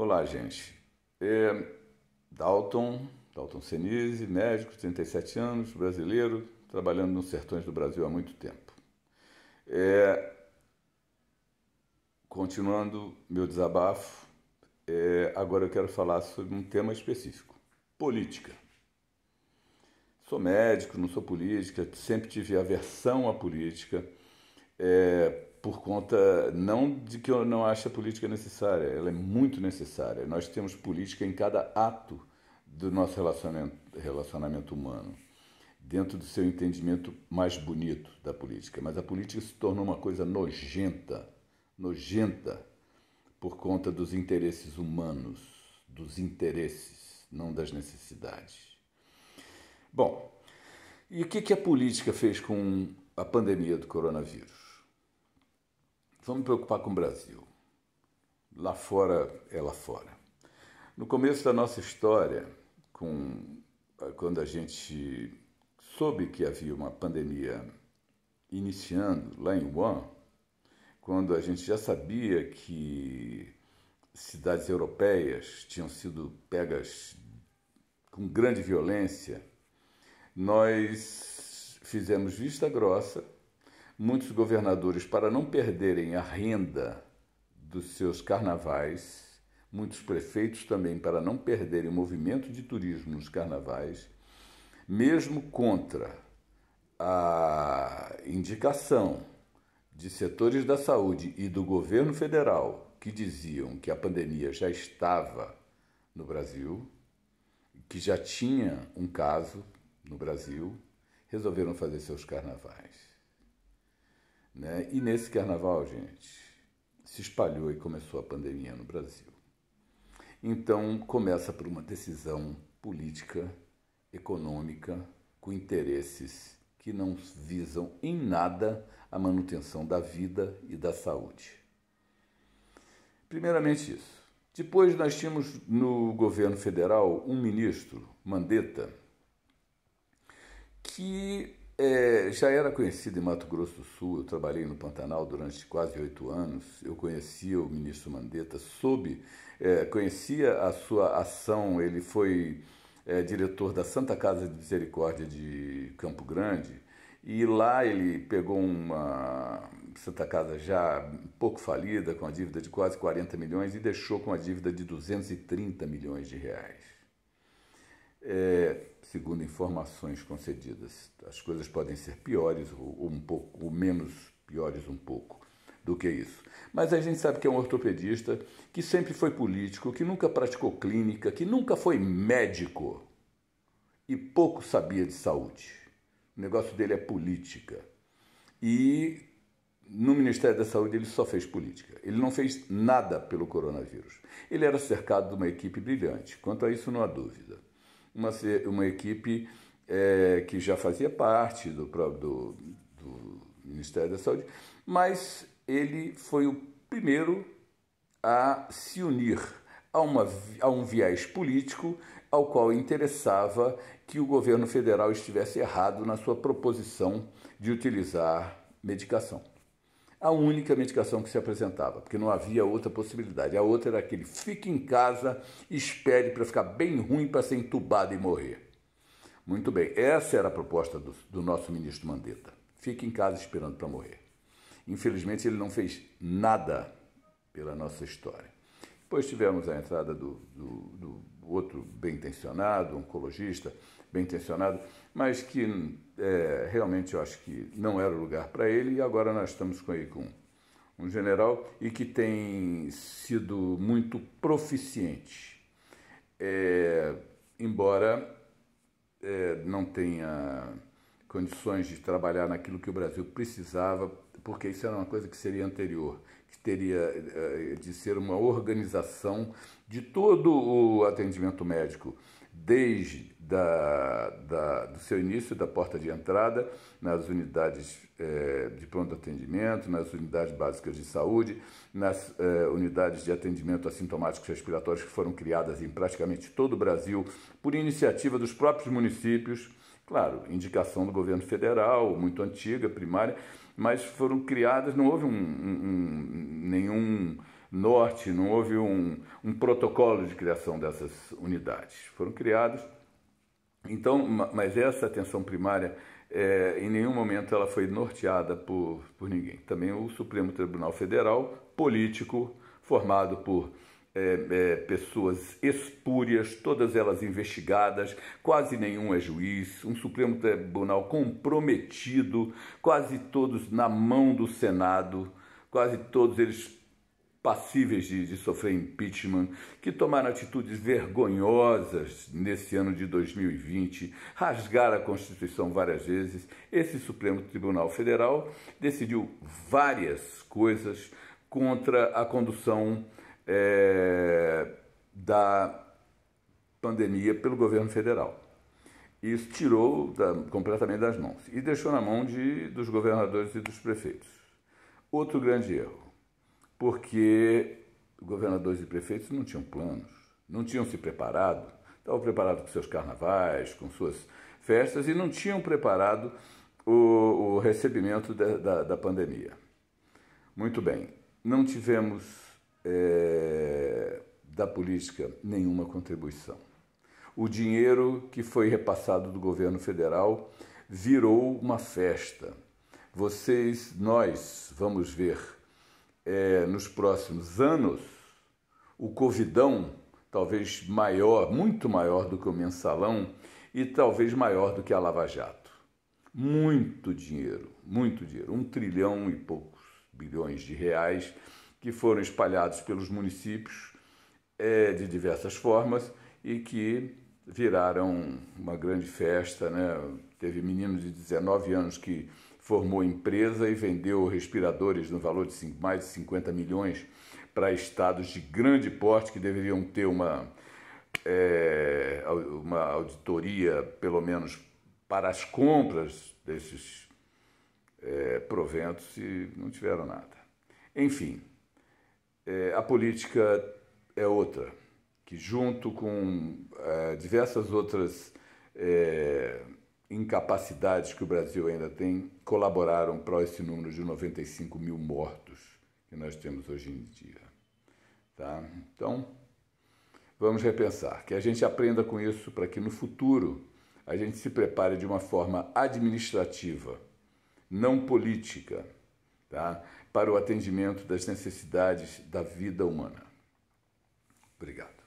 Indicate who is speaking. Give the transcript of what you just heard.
Speaker 1: Olá, gente. Dalton Senise, médico, 37 anos, brasileiro, trabalhando nos sertões do Brasil há muito tempo. É, Continuando meu desabafo, agora eu quero falar sobre um tema específico: política. Sou médico, não sou política, sempre tive aversão à política, por conta não de que eu não acho a política necessária, ela é muito necessária. Nós temos política em cada ato do nosso relacionamento humano, dentro do seu entendimento mais bonito da política. Mas a política se tornou uma coisa nojenta, por conta dos interesses humanos, dos interesses, não das necessidades. Bom, e o que a política fez com a pandemia do coronavírus? Vamos preocupar com o Brasil. Lá fora é lá fora. No começo da nossa história, quando a gente soube que havia uma pandemia iniciando lá em Wuhan, quando a gente já sabia que cidades europeias tinham sido pegas com grande violência, nós fizemos vista grossa. Muitos governadores, para não perderem a renda dos seus carnavais, muitos prefeitos também, para não perderem o movimento de turismo nos carnavais, mesmo contra a indicação de setores da saúde e do governo federal que diziam que a pandemia já estava no Brasil, que já tinha um caso no Brasil, resolveram fazer seus carnavais. Né? E nesse carnaval, gente, se espalhou e começou a pandemia no Brasil. Então, começa por uma decisão política, econômica, com interesses que não visam em nada a manutenção da vida e da saúde. Primeiramente isso. Depois nós tínhamos no governo federal um ministro, Mandetta, que já era conhecido em Mato Grosso do Sul. Eu trabalhei no Pantanal durante quase 8 anos. Eu conhecia o ministro Mandetta, conhecia a sua ação. Ele foi diretor da Santa Casa de Misericórdia de Campo Grande, e lá ele pegou uma Santa Casa já um pouco falida, com a dívida de quase 40 milhões, e deixou com a dívida de 230 milhões de reais. Segundo informações concedidas, as coisas podem ser piores ou menos piores um pouco do que isso. Mas a gente sabe que é um ortopedista que sempre foi político, que nunca praticou clínica, que nunca foi médico e pouco sabia de saúde. O negócio dele é política. E no Ministério da Saúde ele só fez política. Ele não fez nada pelo coronavírus. Ele era cercado de uma equipe brilhante. Quanto a isso, não há dúvida. Uma equipe que já fazia parte do Ministério da Saúde, mas ele foi o primeiro a se unir a um viés político ao qual interessava que o governo federal estivesse errado na sua proposição de utilizar medicação. A única medicação que se apresentava, porque não havia outra possibilidade. A outra era aquele: fique em casa, espere para ficar bem ruim para ser entubado e morrer. Muito bem, essa era a proposta do nosso ministro Mandetta. Fique em casa esperando para morrer. Infelizmente ele não fez nada pela nossa história. Depois tivemos a entrada do outro bem-intencionado, oncologista bem-intencionado, mas que realmente eu acho que não era o lugar para ele, e agora nós estamos com um general e que tem sido muito proficiente, embora não tenha condições de trabalhar naquilo que o Brasil precisava, porque isso era uma coisa que seria anterior, que teria de ser uma organização de todo o atendimento médico, desde do seu início, da porta de entrada, nas unidades de pronto atendimento, nas unidades básicas de saúde, nas unidades de atendimento assintomáticos respiratórios, que foram criadas em praticamente todo o Brasil por iniciativa dos próprios municípios. Claro, indicação do governo federal, muito antiga, primária, mas foram criadas, não houve nenhum norte, não houve um protocolo de criação dessas unidades. Foram criadas. Então, mas essa atenção primária, em nenhum momento ela foi norteada por ninguém. Também o Supremo Tribunal Federal, político, formado por pessoas espúrias, todas elas investigadas, quase nenhum é juiz, um Supremo Tribunal comprometido, quase todos na mão do Senado, quase todos eles passíveis de sofrer impeachment, que tomaram atitudes vergonhosas nesse ano de 2020, rasgaram a Constituição várias vezes. Esse Supremo Tribunal Federal decidiu várias coisas contra a condução da pandemia pelo governo federal. Isso tirou completamente das mãos e deixou na mão dos governadores e dos prefeitos. Outro grande erro, porque governadores e prefeitos não tinham planos, não tinham se preparado, estavam preparados com seus carnavais, com suas festas e não tinham preparado o recebimento da pandemia. Muito bem, não tivemos da política nenhuma contribuição. O dinheiro que foi repassado do governo federal virou uma festa. Nós vamos ver nos próximos anos o Covidão, talvez maior, muito maior do que o Mensalão e talvez maior do que a Lava Jato. Muito dinheiro, 1 trilhão e poucos bilhões de reais que foram espalhados pelos municípios de diversas formas e que viraram uma grande festa, né? Teve menino de 19 anos que formou empresa e vendeu respiradores no valor de mais de 50 milhões para estados de grande porte que deveriam ter uma auditoria, pelo menos, para as compras desses proventos e não tiveram nada. Enfim, a política é outra, que junto com diversas outras incapacidades que o Brasil ainda tem, colaboraram para esse número de 95 mil mortos que nós temos hoje em dia. Tá? Então, vamos repensar, que a gente aprenda com isso para que no futuro a gente se prepare de uma forma administrativa, não política, tá? Para o atendimento das necessidades da vida humana. Obrigado.